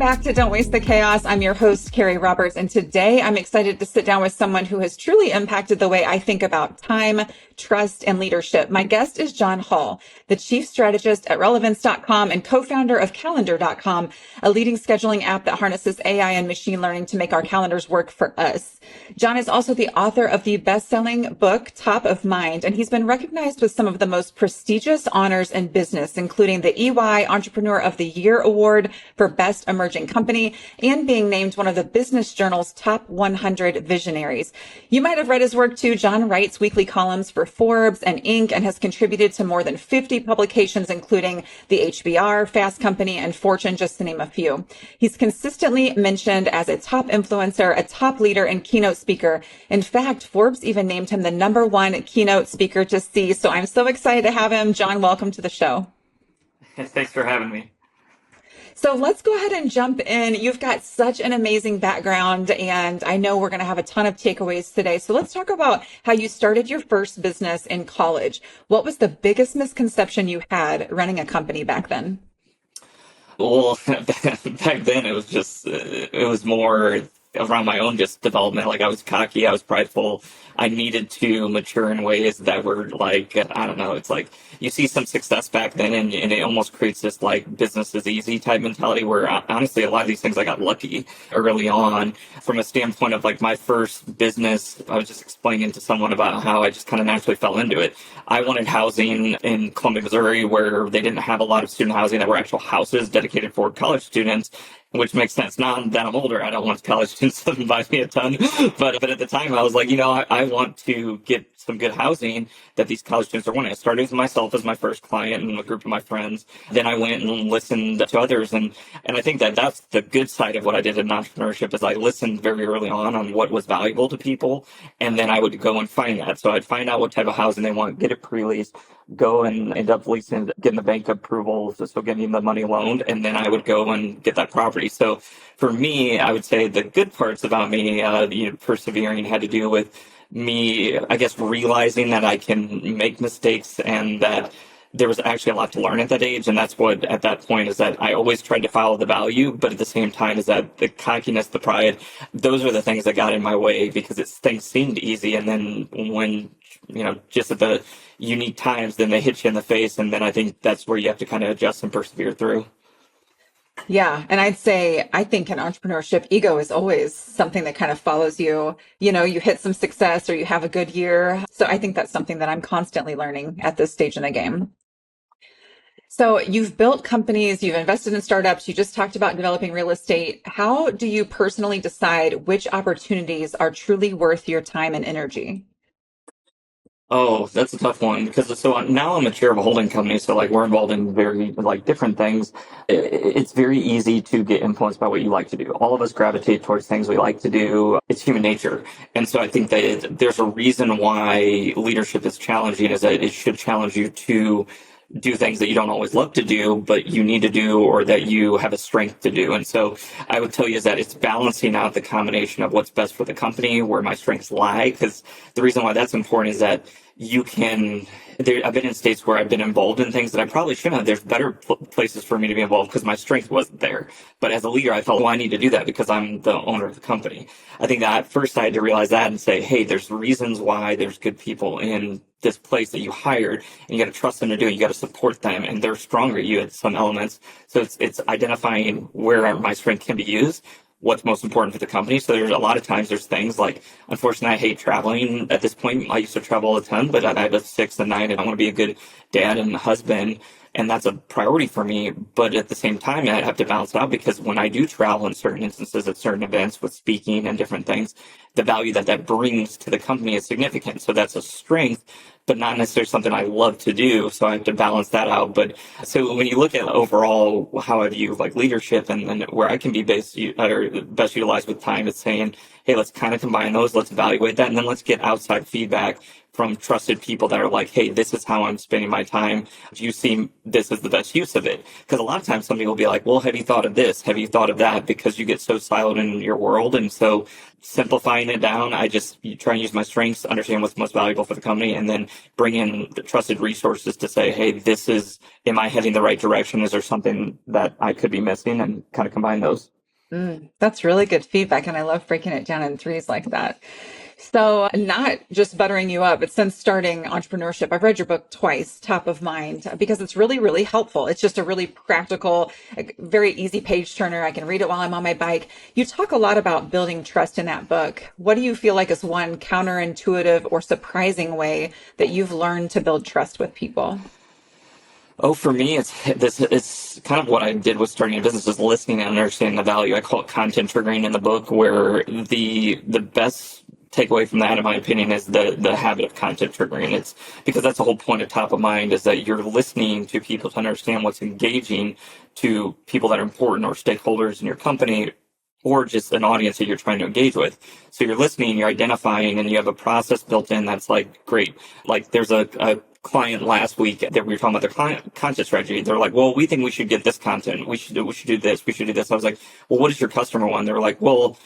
back to Don't Waste the Chaos. I'm your host, Kerri Roberts, and today I'm excited to sit down with someone who has truly impacted the way I think about time, trust, and leadership. My guest is John Hall, the chief strategist at relevance.com and co-founder of calendar.com, a leading scheduling app that harnesses AI and machine learning to make our calendars work for us. John is also the author of the best-selling book, Top of Mind, and he's been recognized with some of the most prestigious honors in business, including the EY Entrepreneur of the Year Award for Best Emerging Company and being named one of the Business Journal's top 100 visionaries. You might have read his work too. John writes weekly columns for Forbes and Inc. and has contributed to more than 50 publications, including the HBR, Fast Company, and Fortune, just to name a few. He's consistently mentioned as a top influencer, a top leader, and keynote speaker. In fact, Forbes even named him the #1 keynote speaker to see. So I'm so excited to have him. John, welcome to the show. Thanks for having me. So let's go ahead and jump in. You've got such an amazing background, and I know we're going to have a ton of takeaways today. So let's talk about how you started your first business in college. What was the biggest misconception you had running a company back then? Well, back then it was more around my own just development. Like I was cocky, I was prideful. I needed to mature in ways that were like, I don't know, it's like you see some success back then and it almost creates this like business is easy type mentality where honestly, a lot of these things I got lucky early on from a standpoint of like my first business. I was just explaining to someone about how I just kind of naturally fell into it. I wanted housing in Columbia, Missouri, where they didn't have a lot of student housing that were actual houses dedicated for college students. Which makes sense. Now that I'm older, I don't want college students to buy me a ton. But at the time, I was like, I want to get some good housing that these college students are wanting. I started with myself as my first client and a group of my friends. Then I went and listened to others. And I think that that's the good side of what I did in entrepreneurship is I listened very early on what was valuable to people. And then I would go and find that. So I'd find out what type of housing they want, get it pre-leased, go and end up leasing, getting the bank approval, so getting the money loaned, and then I would go and get that property. So for me, I would say the good parts about me, persevering had to do with me, I guess, realizing that I can make mistakes and that there was actually a lot to learn at that age. And that's what, at that point, is that I always tried to follow the value, but at the same time is that the cockiness, the pride, those are the things that got in my way because things seemed easy. And then when, just at the unique times, then they hit you in the face. And then I think that's where you have to kind of adjust and persevere through. Yeah. And I think in entrepreneurship, ego is always something that kind of follows you. You hit some success or you have a good year. So I think that's something that I'm constantly learning at this stage in the game. So you've built companies, you've invested in startups, you just talked about developing real estate. How do you personally decide which opportunities are truly worth your time and energy? Oh, that's a tough one because so now I'm a chair of a holding company. So like we're involved in very like different things. It's very easy to get influenced by what you like to do. All of us gravitate towards things we like to do. It's human nature. And so I think that there's a reason why leadership is challenging is that it should challenge you to do things that you don't always love to do, but you need to do or that you have a strength to do. And so I would tell you is that it's balancing out the combination of what's best for the company, where my strengths lie. Because the reason why that's important is that I've been in states where I've been involved in things that I probably shouldn't have. There's better places for me to be involved because my strength wasn't there. But as a leader, I felt, well, I need to do that because I'm the owner of the company. I think that at first I had to realize that and say, hey, there's reasons why there's good people in this place that you hired and you got to trust them to do it. You got to support them and they're stronger than you at some elements. So it's identifying where my strength can be used, what's most important for the company. So there's a lot of times there's things like, unfortunately, I hate traveling at this point. I used to travel all the time, but I have a 6 and 9 and I want to be a good dad and husband. And that's a priority for me. But at the same time, I have to balance it out because when I do travel in certain instances at certain events with speaking and different things, the value that brings to the company is significant. So that's a strength, but not necessarily something I love to do. So I have to balance that out. But so when you look at overall how I view like leadership and where I can be best utilized with time, it's saying, hey, let's kind of combine those. Let's evaluate that. And then let's get outside feedback from trusted people that are like, hey, this is how I'm spending my time. Do you see this as the best use of it? Because a lot of times somebody will be like, well, have you thought of this? Have you thought of that? Because you get so siloed in your world. And so simplifying it down, you try and use my strengths, understand what's most valuable for the company, and then bring in the trusted resources to say, hey, am I heading the right direction? Is there something that I could be missing? And kind of combine those. That's really good feedback. And I love breaking it down in threes like that. So, not just buttering you up, but since starting entrepreneurship, I've read your book twice, Top of Mind, because it's really, really helpful. It's just a really practical, very easy page turner. I can read it while I'm on my bike. You talk a lot about building trust in that book. What do you feel like is one counterintuitive or surprising way that you've learned to build trust with people? Oh, for me, it's kind of what I did with starting a business, is listening and understanding the value. I call it content triggering in the book, where the best takeaway from that, in my opinion, is the habit of content triggering. It's because that's the whole point of Top of Mind, is that you're listening to people to understand what's engaging to people that are important, or stakeholders in your company, or just an audience that you're trying to engage with. So you're listening, you're identifying, and you have a process built in that's like great. Like there's a client last week that we were talking about their client content strategy. They're like, well, we think we should get this content. We should do this. We should do this. I was like, well, what does your customer want? They were like, well,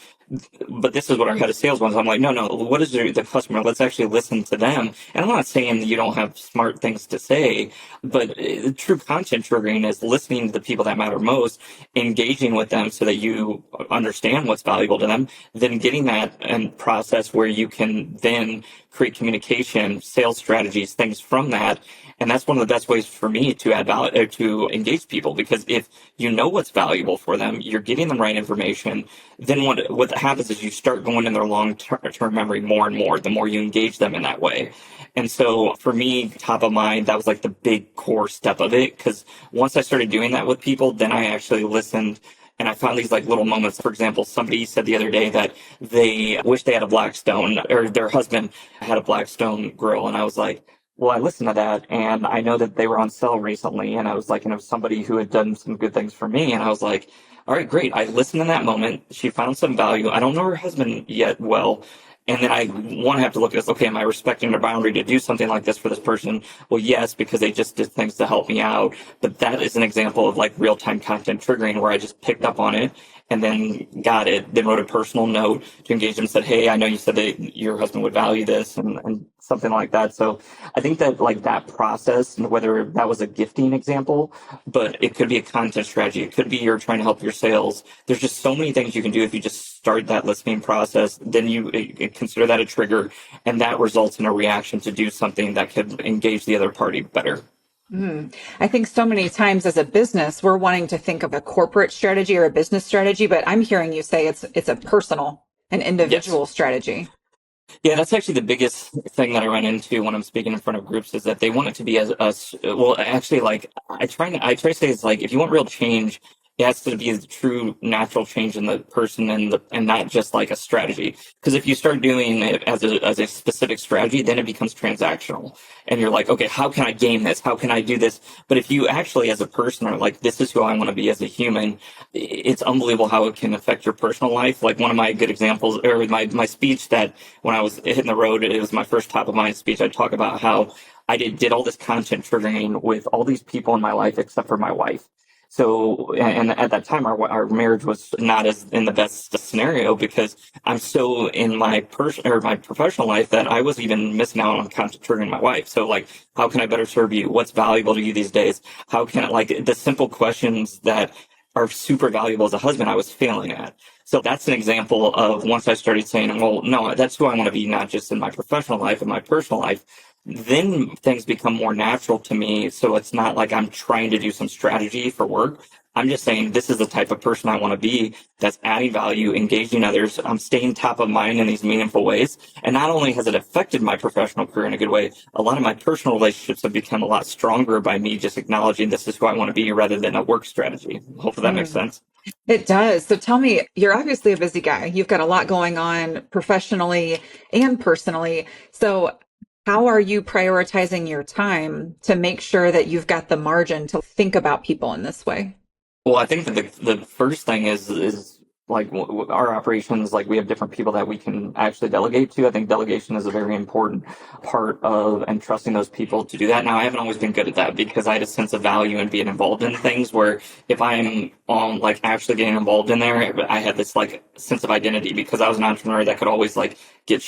but this is what our head of sales wants. I'm like, no, what is the customer? Let's actually listen to them. And I'm not saying that you don't have smart things to say, but true content triggering is listening to the people that matter most, engaging with them so that you understand what's valuable to them, then getting that and process where you can then create communication, sales strategies, things from that. And that's one of the best ways for me to add value, to engage people, because if you know what's valuable for them, you're getting them right information. Then what happens is you start going in their long-term memory more and more, the more you engage them in that way. And so for me, Top of Mind, that was like the big core step of it. Because once I started doing that with people, then I actually listened. And I found these like little moments. For example, somebody said the other day that they wish they had a Blackstone, or their husband had a Blackstone grill. And I was like, well, I listened to that, and I know that they were on sale recently, and I was like, and it was somebody who had done some good things for me, and I was like, all right, great. I listened in that moment. She found some value. I don't know her husband yet well. And then I want to have to look at this. Okay, am I respecting their boundary to do something like this for this person? Well, yes, because they just did things to help me out. But that is an example of like real-time content triggering, where I just picked up on it and then got it, then wrote a personal note to engage them, said, hey, I know you said that your husband would value this, and something like that. So I think that like that process, and whether that was a gifting example, but it could be a content strategy. It could be you're trying to help your sales. There's just so many things you can do if you just start that listening process. Then you consider that a trigger, and that results in a reaction to do something that could engage the other party better. I think so many times as a business, we're wanting to think of a corporate strategy or a business strategy, but I'm hearing you say it's a personal, an Yes. individual strategy. Yeah, that's actually the biggest thing that I run into when I'm speaking in front of groups, is that they want it to be as well. Actually, like I try to say, it's like, if you want real change, it has to be the true natural change in the person, and not just like a strategy. Because if you start doing it as a specific strategy, then it becomes transactional, and you're like, okay, how can I game this? How can I do this? But if you actually, as a person, are like, this is who I want to be as a human, it's unbelievable how it can affect your personal life. Like one of my good examples, or my speech that when I was hitting the road, it was my first Top of Mind speech. I talk about how I did all this content triggering with all these people in my life except for my wife. So, and at that time, our marriage was not as in the best scenario, because I'm so in my my professional life that I was even missing out on content triggering my wife. So like, how can I better serve you? What's valuable to you these days? How can I, like, the simple questions that are super valuable as a husband, I was failing at. So that's an example of, once I started saying, well, no, that's who I want to be, not just in my professional life and my personal life, then things become more natural to me. So it's not like I'm trying to do some strategy for work. I'm just saying, this is the type of person I want to be, that's adding value, engaging others. I'm staying top of mind in these meaningful ways. And not only has it affected my professional career in a good way, a lot of my personal relationships have become a lot stronger by me just acknowledging this is who I want to be, rather than a work strategy. Hopefully that makes Mm, sense. it does. So tell me, you're obviously a busy guy. You've got a lot going on professionally and personally. So how are you prioritizing your time to make sure that you've got the margin to think about people in this way? Well, I think that the first thing is like, our operations, like we have different people that we can actually delegate to. I think delegation is a very important part of, and trusting those people to do that. Now, I haven't always been good at that, because I had a sense of value in being involved in things, where if I'm on like actually getting involved in there, I had this like sense of identity, because I was an entrepreneur that could always like get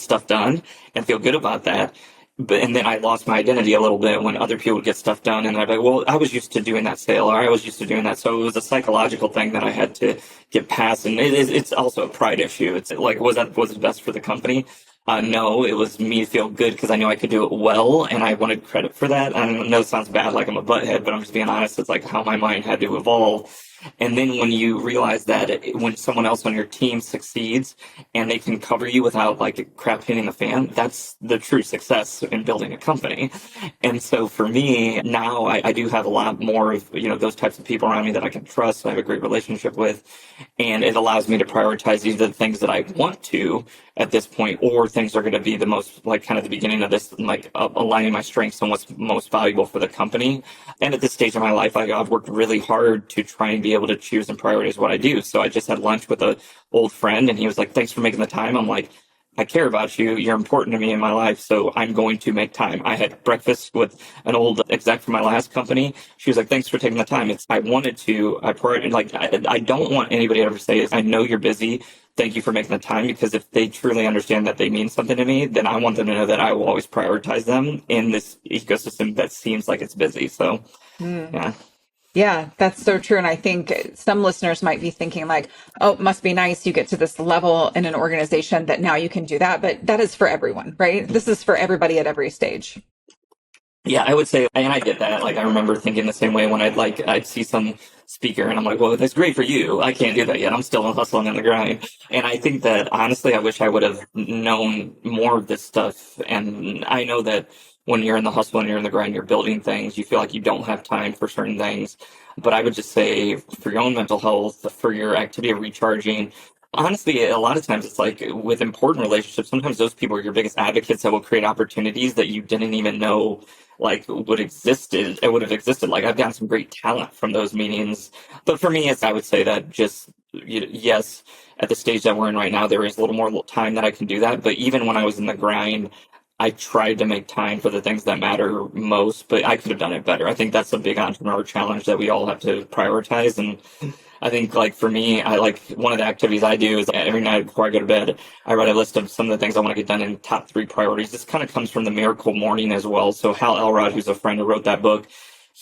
stuff done and feel good about that. and then I lost my identity a little bit when other people would get stuff done, and I'd be like, well, I was used to doing that sale, or I was used to doing that. So it was a psychological thing that I had to get past, and it's also a pride issue. It's like, was it best for the company? No, it was me feel good because I knew I could do it well, and I wanted credit for that. I know it sounds bad, like I'm a butthead, but I'm just being honest. It's like how my mind had to evolve. And then when you realize that when someone else on your team succeeds and they can cover you without like crap hitting the fan, that's the true success in building a company. And so for me now, I do have a lot more of, those types of people around me that I can trust. I have a great relationship with, and it allows me to prioritize either the things that I want to at this point, or things are going to be the most, like, kind of the beginning of this, like aligning my strengths and what's most valuable for the company. And at this stage of my life, I've worked really hard to try and be able to choose and prioritize what I do. So I just had lunch with an old friend, and he was like, thanks for making the time. I'm like, I care about you. You're important to me in my life, so I'm going to make time. I had breakfast with an old exec from my last company. She was like, thanks for taking the time. I wanted to, I don't want anybody to ever say, I know you're busy. Thank you for making the time, because if they truly understand that they mean something to me, then I want them to know that I will always prioritize them in this ecosystem that seems like it's busy. So, yeah. Yeah, that's so true. And I think some listeners might be thinking like, oh, it must be nice. You get to this level in an organization that now you can do that. But that is for everyone, right? This is for everybody at every stage. Yeah, I would say, and I get that. Like, I remember thinking the same way when I'd see some speaker and I'm like, well, that's great for you. I can't do that yet. I'm still hustling in the grind. And I think that honestly, I wish I would have known more of this stuff. And I know that when you're in the hustle and you're in the grind, you're building things, you feel like you don't have time for certain things. But I would just say, for your own mental health, for your activity of recharging, honestly, a lot of times it's like with important relationships, sometimes those people are your biggest advocates that will create opportunities that you didn't even know like would have existed. Like, I've gotten some great talent from those meetings. But for me, I would say that just, yes, at the stage that we're in right now, there is a little more time that I can do that. But even when I was in the grind, I tried to make time for the things that matter most, but I could have done it better. I think that's a big entrepreneur challenge that we all have to prioritize. And I think, like, for me, one of the activities I do is every night before I go to bed, I write a list of some of the things I want to get done in top 3 priorities. This kind of comes from the Miracle Morning as well. So Hal Elrod, who's a friend who wrote that book,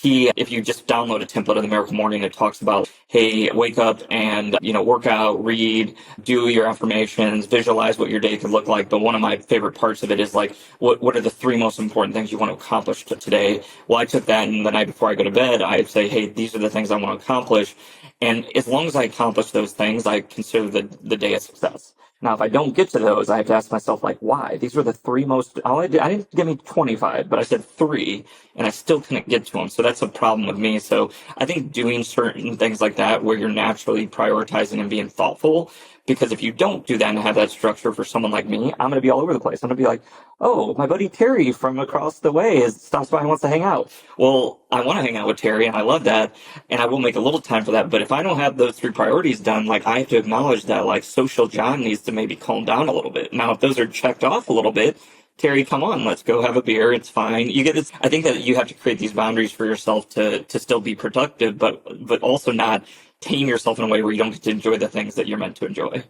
if you just download a template of the Miracle Morning, it talks about, hey, wake up and, work out, read, do your affirmations, visualize what your day could look like. But one of my favorite parts of it is like, what are the 3 most important things you want to accomplish today? Well, I took that, and the night before I go to bed, I'd say, hey, these are the things I want to accomplish. And as long as I accomplish those things, I consider the day a success. Now, if I don't get to those, I have to ask myself, like, why? These were the 3 most, I didn't give me 25, but I said 3, and I still couldn't get to them. So that's a problem with me. So I think doing certain things like that, where you're naturally prioritizing and being thoughtful, because if you don't do that and have that structure for someone like me, I'm going to be all over the place. I'm going to be like, oh, my buddy Terry from across the way stops by and wants to hang out. Well, I want to hang out with Terry, and I love that, and I will make a little time for that. But if I don't have those 3 priorities done, like, I have to acknowledge that, like, social John needs to maybe calm down a little bit. Now, if those are checked off a little bit, Terry, come on, let's go have a beer. It's fine. You get this. I think that you have to create these boundaries for yourself to still be productive, but also not tame yourself in a way where you don't get to enjoy the things that you're meant to enjoy.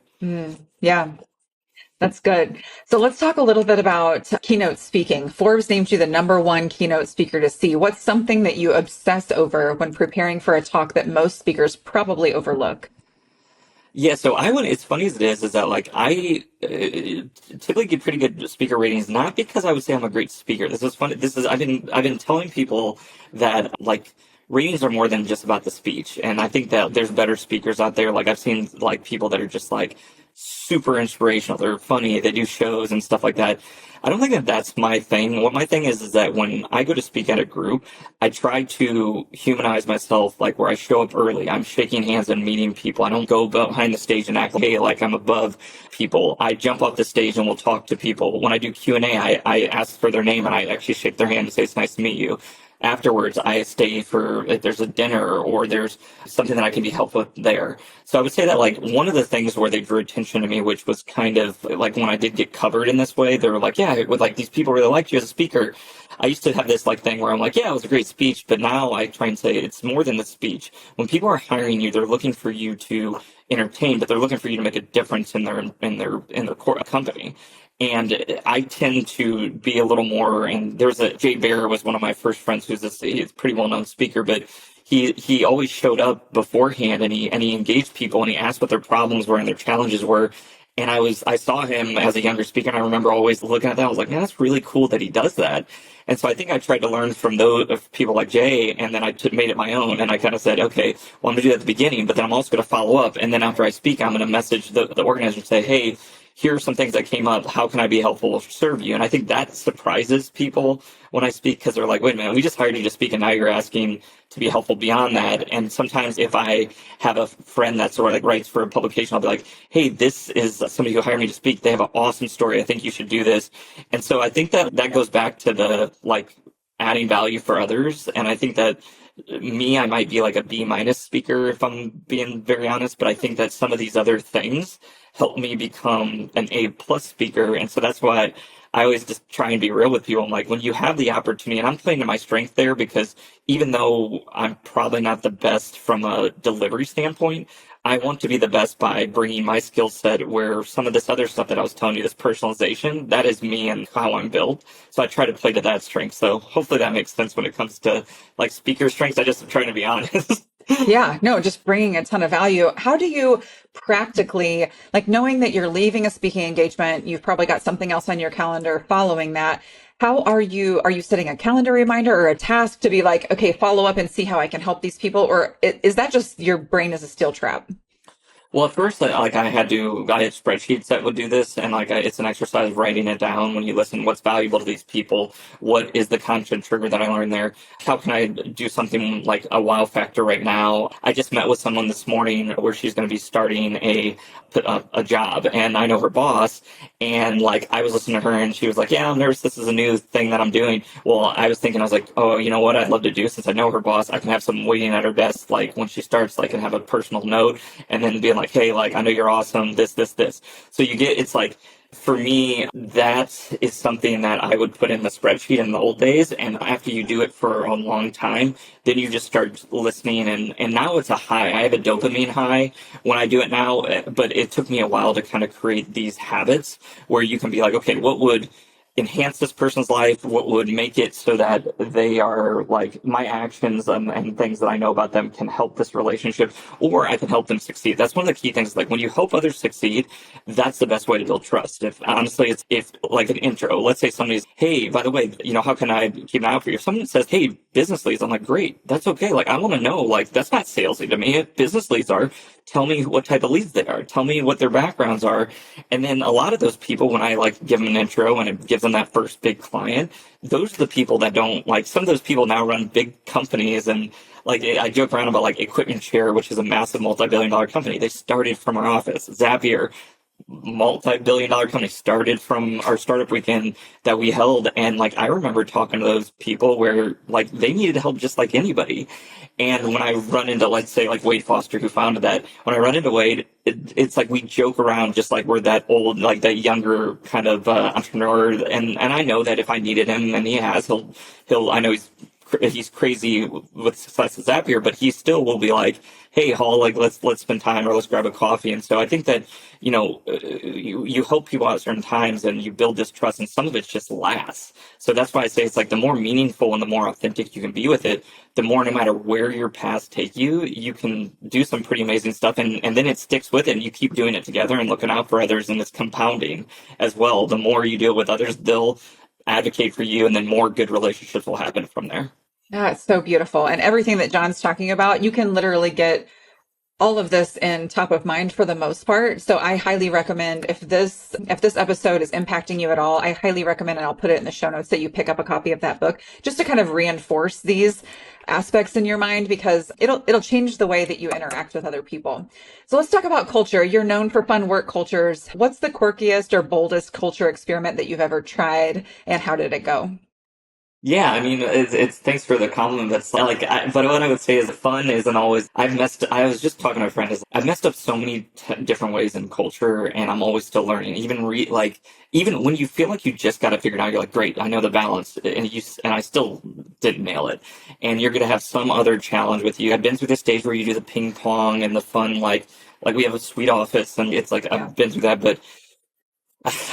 Yeah. That's good. So let's talk a little bit about keynote speaking. Forbes named you the #1 keynote speaker to see. What's something that you obsess over when preparing for a talk that most speakers probably overlook? Yeah, so it's funny as it is that, like, I typically get pretty good speaker ratings, not because I would say I'm a great speaker. This is funny. I've been telling people that, like, ratings are more than just about the speech. And I think that there's better speakers out there. Like, I've seen, like, people that are just, like, super inspirational. They're funny. They do shows and stuff like that. I don't think that that's my thing. What my thing is that when I go to speak at a group, I try to humanize myself, like, where I show up early. I'm shaking hands and meeting people. I don't go behind the stage and act like, hey, like I'm above people. I jump off the stage and will talk to people. When I do Q&A, I ask for their name and I actually shake their hand and say, it's nice to meet you. Afterwards, I stay for, if there's a dinner or there's something that I can be helpful with there. So I would say that, like, one of the things where they drew attention to me, which was kind of like when I did get covered in this way, they were like, yeah, with, like, these people really liked you as a speaker. I used to have this, like, thing where I'm like, yeah, it was a great speech, but now I try and say it's more than the speech. When people are hiring you, they're looking for you to entertain, but they're looking for you to make a difference in their core company. And I tend to be a little more, and there's a, Jay Bear was one of my first friends he's a pretty well-known speaker, but he always showed up beforehand and he engaged people and he asked what their problems were and their challenges were. And I saw him as a younger speaker, and I remember always looking at that. I was like, man, that's really cool that he does that. And so I think I tried to learn from those of people like Jay, and then made it my own. And I kind of said, okay, well, I'm going to do that at the beginning, but then I'm also going to follow up. And then after I speak, I'm going to message the organizer and say, hey, here are some things that came up. How can I be helpful to serve you? And I think that surprises people when I speak, because they're like, wait a minute, we just hired you to speak and now you're asking to be helpful beyond that. And sometimes if I have a friend that sort of like writes for a publication, I'll be like, hey, this is somebody who hired me to speak. They have an awesome story. I think you should do this. And so I think that goes back to the like adding value for others. And I think that I might be like a B minus speaker if I'm being very honest, but I think that some of these other things help me become an A plus speaker. And so that's why I always just try and be real with people. I'm like, when you have the opportunity, and I'm playing to my strength there, because even though I'm probably not the best from a delivery standpoint, I want to be the best by bringing my skill set where some of this other stuff that I was telling you, this personalization, that is me and how I'm built. So I try to play to that strength. So hopefully that makes sense when it comes to like speaker strengths. I just am trying to be honest. Yeah, no, just bringing a ton of value. How do you practically, like knowing that you're leaving a speaking engagement, you've probably got something else on your calendar following that. How are you setting a calendar reminder or a task to be like, okay, follow up and see how I can help these people? Or is that just your brain is a steel trap? Well, at first, I had spreadsheets that would do this, and it's an exercise of writing it down when you listen. What's valuable to these people? What is the content trigger that I learned there? How can I do something like a wow factor right now? I just met with someone this morning where she's going to be starting a job, and I know her boss, and like I was listening to her, and she was like, "Yeah, I'm nervous. This is a new thing that I'm doing." Well, I was thinking, I was like, "Oh, you know what? I'd love to do since I know her boss. I can have someone waiting at her desk, like when she starts, like, and have a personal note, and then being like, hey, like I know you're awesome. This. So it's like." For me, that is something that I would put in the spreadsheet in the old days. And after you do it for a long time, then you just start listening. And now it's a high. I have a dopamine high when I do it now, but it took me a while to kind of create these habits where you can be like, okay, what would enhance this person's life? What would make it so that they are like my actions and things that I know about them can help this relationship, or I can help them succeed. That's one of the key things. Like when you help others succeed, that's the best way to build trust. If honestly, if like an intro, let's say somebody's, hey, by the way, how can I keep an eye out for you? If someone says, hey, business leads, I'm like, great, that's okay. Like I want to know, like that's not salesy to me. If business leads are, tell me what type of leads they are. Tell me what their backgrounds are. And then a lot of those people, when I like give them an intro and it gives them that first big client, those are the people that don't like, some of those people now run big companies. And like I joke around about like Equipment Share, which is a massive multi-billion-dollar company. They started from our office. Zapier, multi-billion-dollar company, started from our startup weekend that we held. And like I remember talking to those people where like they needed help just like anybody. And when I run into, let's say, like Wade Foster, who founded that, when I run into Wade, it's like we joke around just like we're that old, like that younger kind of entrepreneur. And I know that if I needed him, and he has, I know he's crazy with success at Zapier, but he still will be like, hey, Hall, like let's spend time or let's grab a coffee. And so I think that, you help people out at certain times and you build this trust, and some of it just lasts. So that's why I say it's like the more meaningful and the more authentic you can be with it, the more, no matter where your paths take you, you can do some pretty amazing stuff. And then it sticks with it and you keep doing it together and looking out for others. And it's compounding as well. The more you do it with others, they'll advocate for you, and then more good relationships will happen from there. Yeah, it's so beautiful. And everything that John's talking about, you can literally get all of this in top of mind for the most part. So I highly recommend, if this episode is impacting you at all, I highly recommend, and I'll put it in the show notes, that you pick up a copy of that book just to kind of reinforce these aspects in your mind, because it'll change the way that you interact with other people. So let's talk about culture. You're known for fun work cultures. What's the quirkiest or boldest culture experiment that you've ever tried, and how did it go? Yeah, I mean, it's thanks for the compliment. That's like, but what I would say is fun isn't always. I was just talking to a friend. I've messed up so many different ways in culture, and I'm always still learning. Even when you feel like you just got to figure it out, you're like, great, I know the balance, and I still didn't nail it. And you're gonna have some other challenge with you. I've been through the stage where you do the ping pong and the fun, like we have a sweet office, and it's like Yeah. I've been through that, but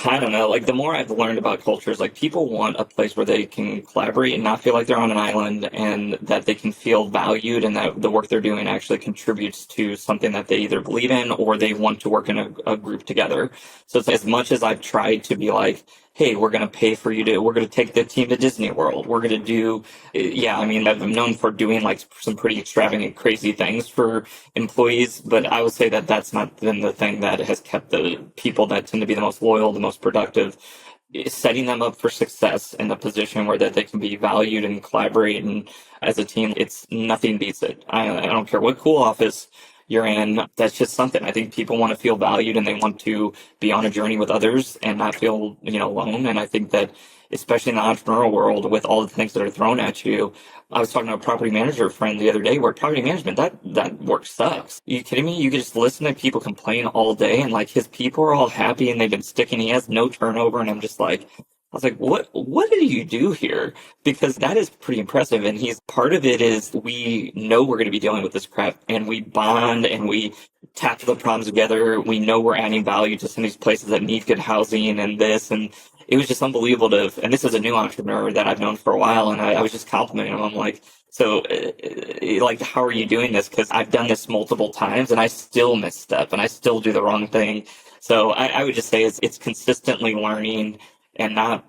I don't know. Like the more I've learned about cultures, like people want a place where they can collaborate and not feel like they're on an island, and that they can feel valued, and that the work they're doing actually contributes to something that they either believe in or they want to work in a group together. So it's as much as I've tried to be like, hey, we're going to pay for you to, we're going to take the team to Disney World. We're going to do, yeah, I mean, I'm known for doing like some pretty extravagant, crazy things for employees, but I would say that that's not been the thing that has kept the people that tend to be the most loyal, the most productive, is setting them up for success in a position where that they can be valued and collaborate, and as a team, it's nothing beats it. I don't care what cool office you're in. That's just something. I think people want to feel valued and they want to be on a journey with others and not feel, alone. And I think that especially in the entrepreneurial world with all the things that are thrown at you, I was talking to a property manager friend the other day where property management, that work sucks. Are you kidding me? You could just listen to people complain all day and like his people are all happy and they've been sticking. He has no turnover. And I'm just like, I was like, what do you do here? Because that is pretty impressive. And he's part of it is we know we're going to be dealing with this crap and we bond and we tackle the problems together. We know we're adding value to some of these places that need good housing and this. And it was just unbelievable and this is a new entrepreneur that I've known for a while. And I was just complimenting him. I'm like, so like, how are you doing this? Because I've done this multiple times and I still misstep and I still do the wrong thing. So I would just say it's consistently learning and not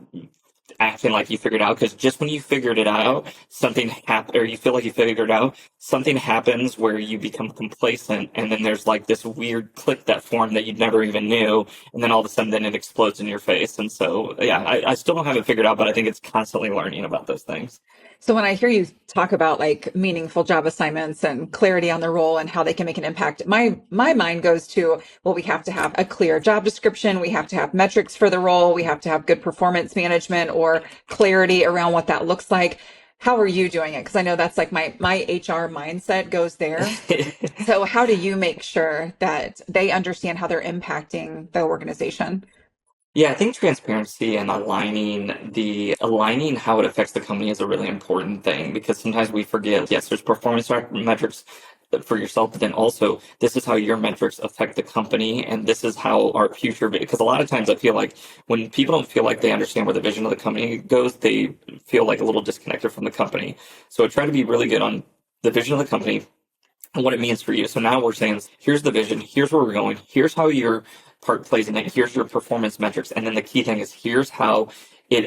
acting like you figured it out, because just when you figured it out, something happened, or you feel like you figured it out, something happens where you become complacent, and then there's like this weird click that formed that you never even knew, and then all of a sudden then it explodes in your face. And so, yeah, I still don't have it figured out, but I think it's constantly learning about those things. So when I hear you talk about like meaningful job assignments and clarity on the role and how they can make an impact, my mind goes to, well, we have to have a clear job description. We have to have metrics for the role. We have to have good performance management or clarity around what that looks like. How are you doing it? Because I know that's like my HR mindset goes there. So how do you make sure that they understand how they're impacting the organization? Yeah, I think transparency and aligning how it affects the company is a really important thing, because sometimes we forget, yes, there's performance metrics for yourself, but then also this is how your metrics affect the company, and this is how our future, because a lot of times I feel like when people don't feel like they understand where the vision of the company goes, they feel like a little disconnected from the company. So I try to be really good on the vision of the company and what it means for you. So now we're saying, here's the vision, here's where we're going, here's how your part plays in it, here's your performance metrics. And then the key thing is, here's how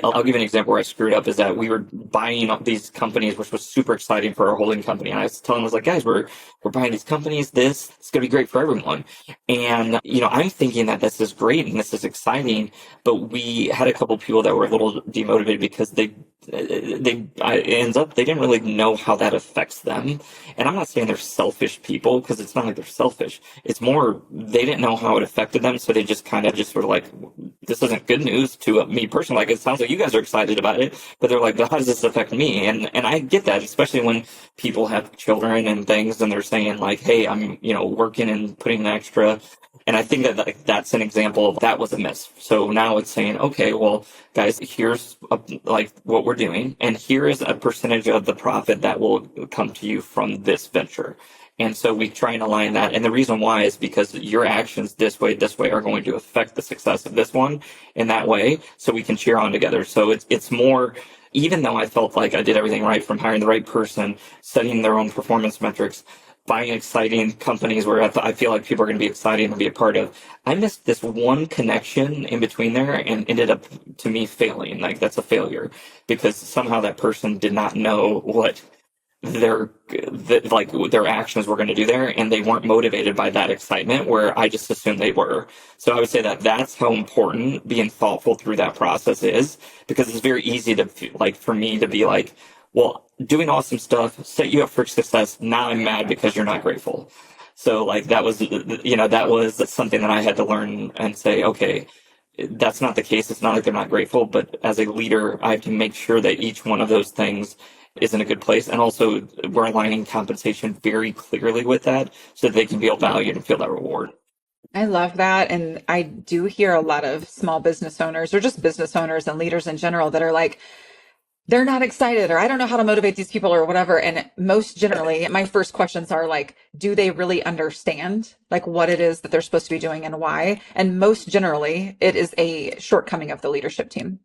I'll give you an example where I screwed up, is that we were buying up these companies, which was super exciting for our holding company. And I was telling them, I was like, guys, we're buying these companies, it's going to be great for everyone. And, I'm thinking that this is great and this is exciting, but we had a couple of people that were a little demotivated because they ends up, they didn't really know how that affects them. And I'm not saying they're selfish people, because it's not like they're selfish. It's more, they didn't know how it affected them. So they just kind of just sort of like, this isn't good news to me personally. Like, it sounds like you guys are excited about it, but they're like, how does this affect me? And I get that, especially when people have children and things, and they're saying like, hey, I'm, working and putting an extra. And I think that like, that's an example of that was a miss. So now it's saying, okay, well, guys, here's like what we're doing, and here is a percentage of the profit that will come to you from this venture. And so we try and align that. And the reason why is because your actions this way are going to affect the success of this one in that way. So we can cheer on together. So it's more, even though I felt like I did everything right, from hiring the right person, setting their own performance metrics, buying exciting companies where I feel like people are going to be excited to be a part of, I missed this one connection in between there and ended up, to me, failing. Like, that's a failure, because somehow that person did not know what their actions were going to do there, and they weren't motivated by that excitement where I just assumed they were. So I would say that that's how important being thoughtful through that process is, because it's very easy to like, for me to be like, well, doing awesome stuff set you up for success, now I'm mad because you're not grateful. So like, that was something that I had to learn and say, okay, that's not the case. It's not like they're not grateful, but as a leader, I have to make sure that each one of those things is in a good place. And also, we're aligning compensation very clearly with that, so that they can feel valued and feel that reward. I love that. And I do hear a lot of small business owners, or just business owners and leaders in general, that are like, they're not excited, or I don't know how to motivate these people or whatever. And most generally, my first questions are like, do they really understand like what it is that they're supposed to be doing and why? And most generally, it is a shortcoming of the leadership team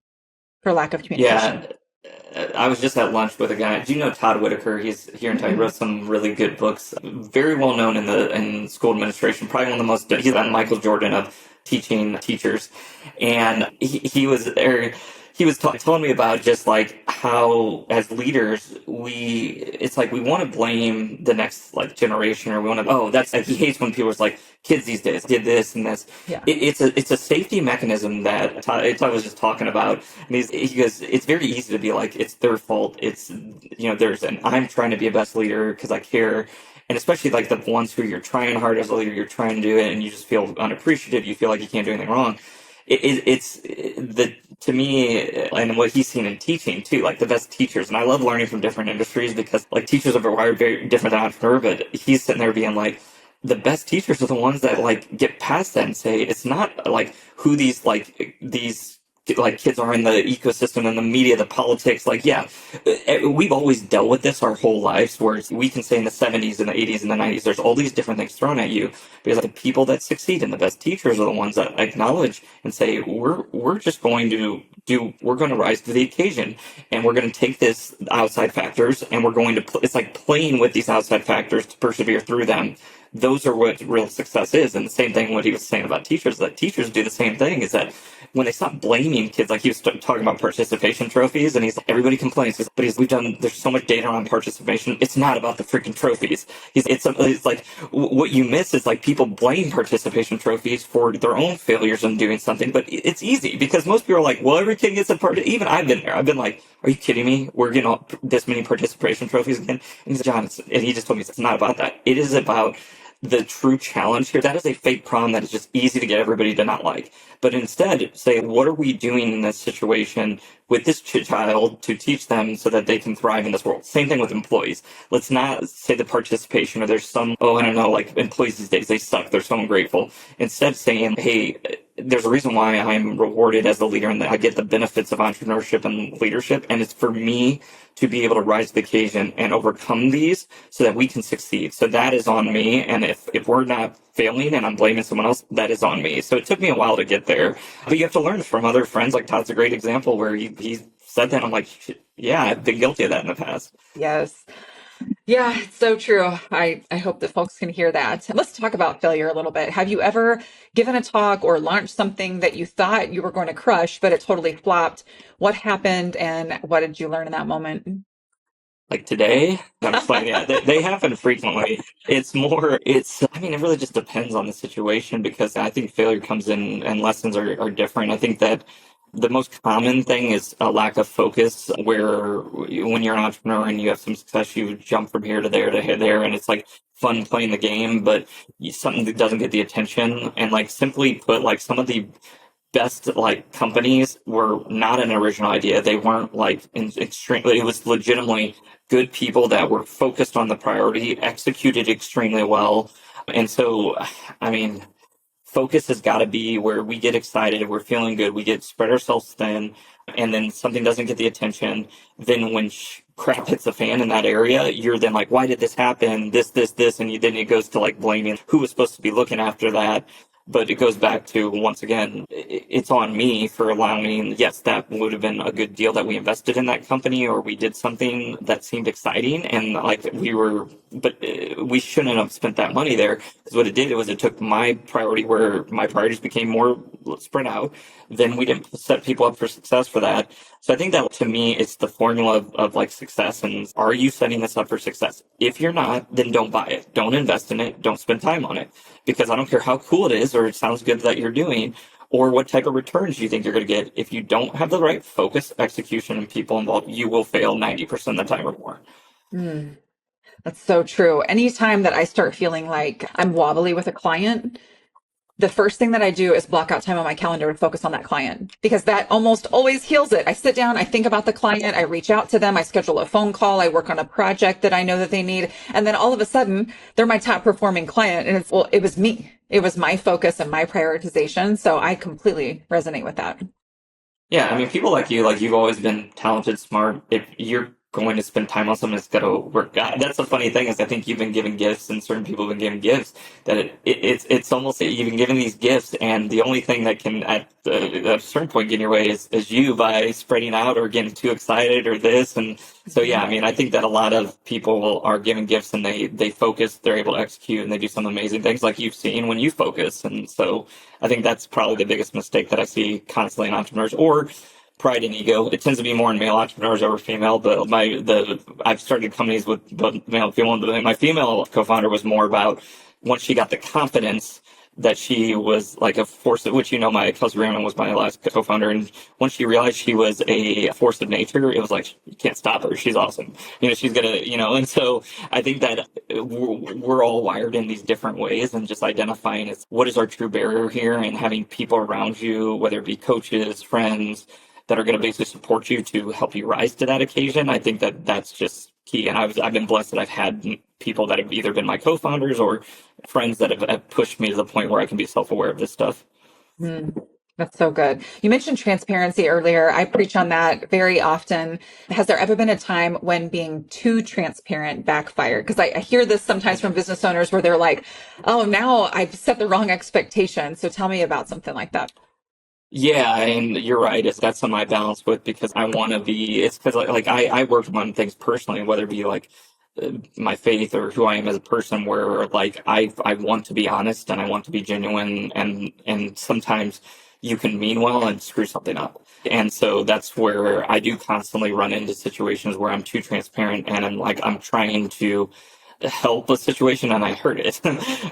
for lack of communication. Yeah, I was just at lunch with a guy. Do you know Todd Whitaker? He's here in town. He wrote some really good books. Very well known in school administration. Probably one of the most. He's the Michael Jordan of teaching teachers, and he was there. He was telling me about just like how as leaders it's like we want to blame the next like generation, or we want to, oh, that's like, he hates when people are like, kids these days did this and this. Yeah. It's a safety mechanism that Todd was just talking about. And he goes, it's very easy to be like, it's their fault. It's, I'm trying to be a best leader because I care. And especially like the ones who you're trying hard as a leader, you're trying to do it and you just feel unappreciative. You feel like you can't do anything wrong. It's the to me, and what he's seen in teaching too, like the best teachers. And I love learning from different industries because like teachers are wired very different than entrepreneur, but he's sitting there being like, the best teachers are the ones that like get past that and say it's not like who these kids are in the ecosystem and the media, the politics. Like, yeah, we've always dealt with this our whole lives, where we can say in the 70s and the 80s and the 90s, there's all these different things thrown at you, because the people that succeed and the best teachers are the ones that acknowledge and say, we're just going to we're going to rise to the occasion, and we're going to take this outside factors and we're going to, it's like playing with these outside factors to persevere through them. Those are what real success is. And the same thing, what he was saying about teachers, that teachers do the same thing, is that when they stop blaming kids, like he was talking about participation trophies, and he's like, everybody complains, but there's so much data on participation. It's not about the freaking trophies. It's like, what you miss is like people blame participation trophies for their own failures in doing something, but it's easy because most people are like, well, every kid gets a part. Even I've been there. I've been like, are you kidding me? We're getting this many participation trophies again? And he's like, John, and he just told me it's not about that. It is about the true challenge here. That is a fake problem that is just easy to get everybody to not like. But instead, say, what are we doing in this situation with this child to teach them so that they can thrive in this world? Same thing with employees. Let's not say the participation or there's some, oh, I don't know, like employees these days, they suck, they're so ungrateful. Instead saying, hey, there's a reason why I'm rewarded as the leader and I get the benefits of entrepreneurship and leadership. And it's for me to be able to rise to the occasion and overcome these so that we can succeed. So that is on me. And if we're not failing and I'm blaming someone else, that is on me. So it took me a while to get there. But you have to learn from other friends. Like Todd's a great example where he said that. I'm like, yeah, I've been guilty of that in the past. Yes. Yeah, it's so true. I hope that folks can hear that. Let's talk about failure a little bit. Have you ever given a talk or launched something that you thought you were going to crush, but it totally flopped? What happened and what did you learn in that moment? Like today, I'm just playing. Yeah, they happen frequently. I mean, it really just depends on the situation, because I think failure comes in and lessons are different. I think that the most common thing is a lack of focus, where when you're an entrepreneur and you have some success, you jump from here to there to here, there, and it's like fun playing the game, but something that doesn't get the attention. And like simply put, like some of the best like companies were not an original idea. They weren't like extremely, it was legitimately good people that were focused on the priority, executed extremely well. And so, I mean, focus has got to be where we get excited, we're feeling good, we get spread ourselves thin, and then something doesn't get the attention. Then when crap hits the fan in that area, you're then like, why did this happen? This, and then it goes to like blaming who was supposed to be looking after that. But it goes back to, once again, it's on me for allowing, yes, that would have been a good deal that we invested in that company, or we did something that seemed exciting. And like but we shouldn't have spent that money there. Because what it did was it took my priority, where my priorities became more spread out. Then we didn't set people up for success for that. So I think that, to me, it's the formula of like success. And are you setting this up for success? If you're not, then don't buy it. Don't invest in it. Don't spend time on it. Because I don't care how cool it is or it sounds good that you're doing, or what type of returns you think you're going to get. If you don't have the right focus, execution, and people involved, you will fail 90% of the time or more. That's so true. Anytime that I start feeling like I'm wobbly with a client, the first thing that I do is block out time on my calendar and focus on that client, because that almost always heals it. I sit down, I think about the client, I reach out to them, I schedule a phone call, I work on a project that I know that they need. And then all of a sudden they're my top performing client. And it was me. It was my focus and my prioritization. So I completely resonate with that. Yeah, I mean, people like you, like you've always been talented, smart. If you're going to spend time on something, it's going to work. That's the funny thing is I think you've been given gifts and certain people have been given gifts that it's almost you've been given these gifts and the only thing that can at a certain point get in your way is you by spreading out or getting too excited or this. And so, yeah, I mean, I think that a lot of people are given gifts and they focus, they're able to execute and they do some amazing things like you've seen when you focus. And so I think that's probably the biggest mistake that I see constantly in entrepreneurs or pride and ego. It tends to be more in male entrepreneurs over female, but I've started companies with both male and female. My female co-founder was more about once she got the confidence that she was like a force, which, my Kelsey Raymond was my last co-founder. And once she realized she was a force of nature, it was like, you can't stop her. She's awesome. She's gonna, and so I think that we're all wired in these different ways and just identifying what is our true barrier here and having people around you, whether it be coaches, friends, that are going to basically support you to help you rise to that occasion. I think that that's just key. And I've been blessed that I've had people that have either been my co-founders or friends that have pushed me to the point where I can be self-aware of this stuff. That's so good. You mentioned transparency earlier. I preach on that very often. Has there ever been a time when being too transparent backfired? Because I hear this sometimes from business owners where they're like, oh, now I've set the wrong expectation. So tell me about something like that. Yeah, and you're right. That's something I balance with because I want to be. It's because I worked on things personally, whether it be like my faith or who I am as a person, where like I want to be honest and I want to be genuine, and sometimes you can mean well and screw something up. And so that's where I do constantly run into situations where I'm too transparent and I'm trying to help a situation and I hurt it.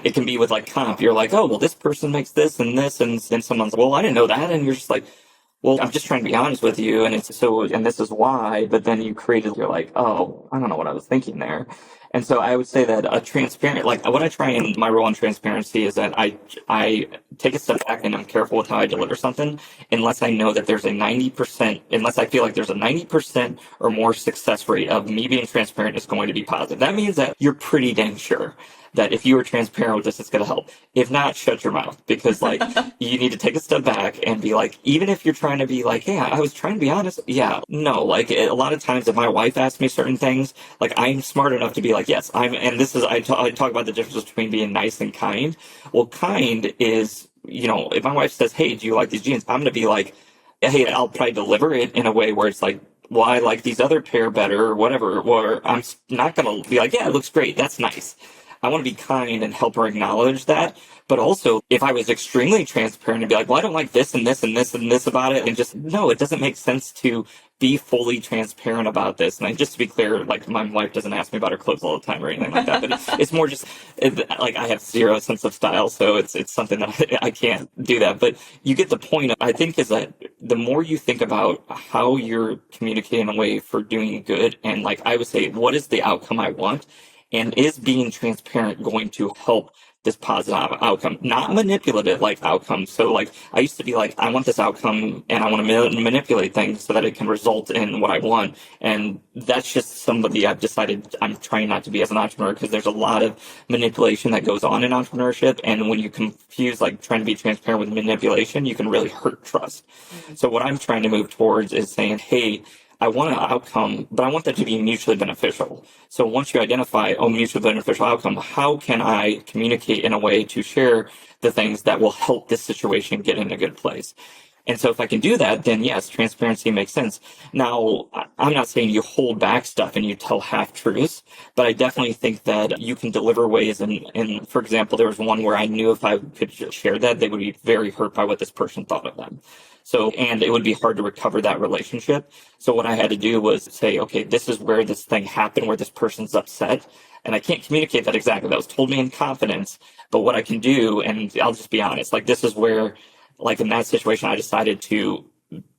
It can be with like comp. You're like, oh, well, this person makes this and this, and then someone's, well, I didn't know that. And you're just like, well, I'm just trying to be honest with you. And it's so, and this is why, but then you're like, oh, I don't know what I was thinking there. And so I would say that a transparent, like what I try in my role in transparency is that I take a step back and I'm careful with how I deliver something unless I know that there's a 90%, unless I feel like there's a 90% or more success rate of me being transparent is going to be positive. That means that you're pretty dang sure that if you are transparent with this, it's going to help. If not, shut your mouth because like you need to take a step back and be like, even if you're trying to be like, yeah, I was trying to be honest. Yeah, no, like a lot of times if my wife asks me certain things, like I'm smart enough to be like, yes, and this is, I talk about the difference between being nice and kind. Well, kind is, if my wife says, hey, do you like these jeans? I'm going to be like, hey, I'll probably deliver it in a way where it's like, well, I like these other pair better or whatever, or I'm not going to be like, yeah, it looks great. That's nice. I want to be kind and help her acknowledge that. But also, if I was extremely transparent and be like, well, I don't like this and this and this and this about it, and just, no, it doesn't make sense to be fully transparent about this. And just to be clear, like my wife doesn't ask me about her clothes all the time or anything like that, but it's more just like I have zero sense of style. So it's something that I can't do that. But you get the point, I think, is that the more you think about how you're communicating a way for doing good, and like I would say, what is the outcome I want? And is being transparent going to help this positive outcome, not manipulative like outcomes? So like I used to be like, I want this outcome and I want to manipulate things so that it can result in what I want. And that's just somebody I've decided I'm trying not to be as an entrepreneur because there's a lot of manipulation that goes on in entrepreneurship. And when you confuse like trying to be transparent with manipulation, you can really hurt trust. So what I'm trying to move towards is saying, hey, I want an outcome, but I want that to be mutually beneficial. So once you identify, mutually beneficial outcome, how can I communicate in a way to share the things that will help this situation get in a good place? And so if I can do that, then yes, transparency makes sense. Now, I'm not saying you hold back stuff and you tell half truths, but I definitely think that you can deliver ways. And for example, there was one where I knew if I could share that, they would be very hurt by what this person thought of them. So, and it would be hard to recover that relationship. So what I had to do was say, okay, this is where this thing happened, where this person's upset. And I can't communicate that exactly. That was told me in confidence. But what I can do, and I'll just be honest, like this is where, like in that situation, I decided to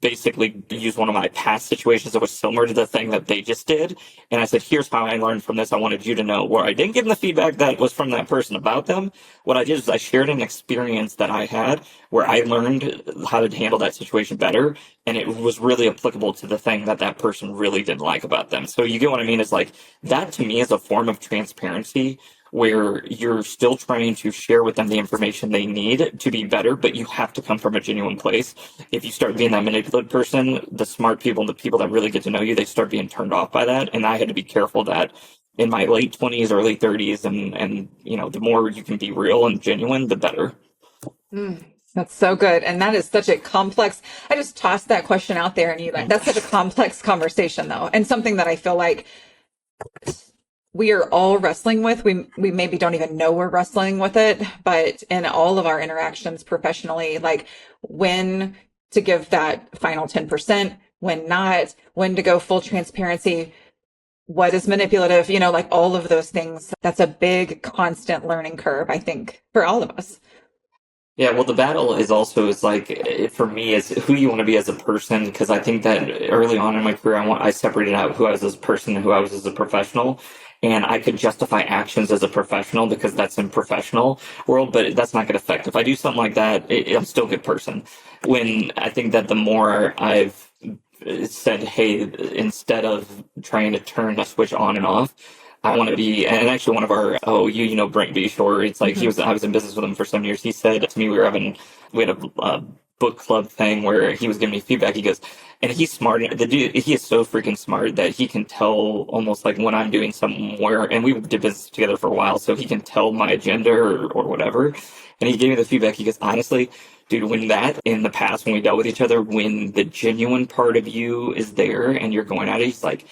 basically use one of my past situations that was similar to the thing that they just did. And I said, here's how I learned from this. I wanted you to know where I didn't give them the feedback that was from that person about them. What I did is I shared an experience that I had where I learned how to handle that situation better. And it was really applicable to the thing that that person really didn't like about them. So you get what I mean? Is like that to me is a form of transparency where you're still trying to share with them the information they need to be better, but you have to come from a genuine place. If you start being that manipulative person, the smart people, the people that really get to know you, they start being turned off by that. And I had to be careful that in my late 20s, early 30s, and the more you can be real and genuine, the better. That's so good. And that is such a complex, I just tossed that question out there and that's such a complex conversation though. And something that I feel like we are all wrestling with. We maybe don't even know we're wrestling with it, but in all of our interactions professionally, like when to give that final 10%, when not, when to go full transparency, what is manipulative, like all of those things. That's a big constant learning curve, I think, for all of us. Yeah, well, the battle is like for me is who you want to be as a person, because I think that early on in my career I separated out who I was as a person and who I was as a professional, and I could justify actions as a professional because that's in professional world, but that's not going to affect. If I do something like that, I'm still a good person. When I think that the more I've said, hey, instead of trying to turn a switch on and off, I want to be, and actually one of our, Brent B. Shore, it's like I was in business with him for 7 years. He said to me, we had a book club thing where he was giving me feedback. He goes, and he's smart. The dude, he is so freaking smart that he can tell almost like when I'm doing something and we did business together for a while, so he can tell my agenda or whatever. And he gave me the feedback. He goes, honestly, dude, when that in the past, when we dealt with each other, when the genuine part of you is there and you're going at it, he's like,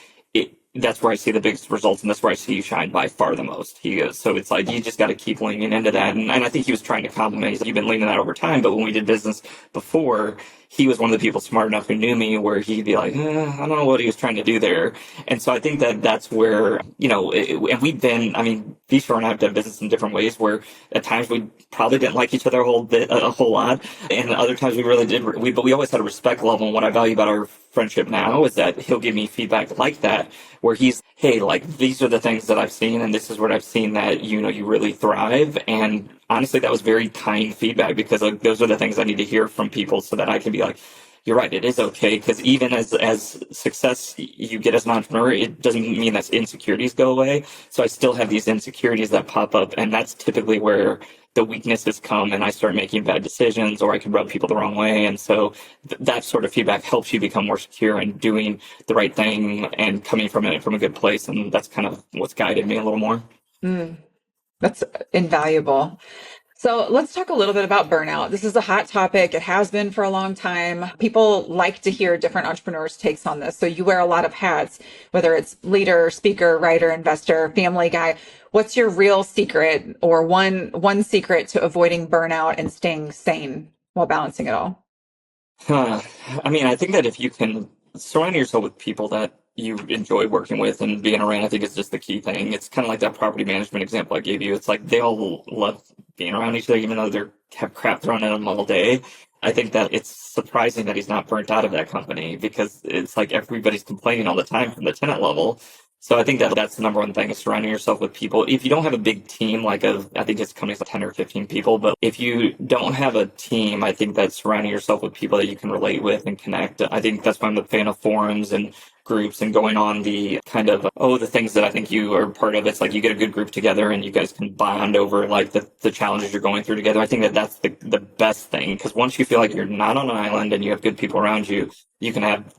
that's where I see the biggest results, and that's where I see you shine by far the most. He goes, so it's like, you just got to keep leaning into that. And I think he was trying to compliment. He's like, you've been leaning that over time. But when we did business before, he was one of the people smart enough who knew me where he'd be like, I don't know what he was trying to do there. And so I think that that's where, and we've been, Bishore and I have done business in different ways where at times we probably didn't like each other a whole lot. And other times we really did. But we always had a respect level. And what I value about our friendship now is that he'll give me feedback like that, where he's, hey, like, these are the things that I've seen, and this is what I've seen that, you really thrive. And honestly, that was very kind feedback, because like, those are the things I need to hear from people so that I can be like, you're right, it is okay. Because even as success you get as an entrepreneur, it doesn't mean that insecurities go away. So I still have these insecurities that pop up, and that's typically where the weaknesses come, and I start making bad decisions, or I can rub people the wrong way. And so that sort of feedback helps you become more secure and doing the right thing and coming from a good place. And that's kind of what's guided me a little more. That's invaluable. So let's talk a little bit about burnout. This is a hot topic. It has been for a long time. People like to hear different entrepreneurs' takes on this. So you wear a lot of hats, whether it's leader, speaker, writer, investor, family guy. What's your real secret, or one secret to avoiding burnout and staying sane while balancing it all? I think that if you can surround yourself with people that you enjoy working with and being around, I think is just the key thing. It's kind of like that property management example I gave you. It's like they all love being around each other, even though they have crap thrown at them all day. I think that it's surprising that he's not burnt out of that company, because it's like everybody's complaining all the time from the tenant level. So I think that that's the number one thing, is surrounding yourself with people. If you don't have a big team, I think his company's like 10 or 15 people, but if you don't have a team, I think that surrounding yourself with people that you can relate with and connect. I think that's why I'm a fan of forums and groups and going on the kind of, the things that I think you are part of. It's like you get a good group together and you guys can bond over like the challenges you're going through together. I think that that's the best thing, because once you feel like you're not on an island and you have good people around you, you can have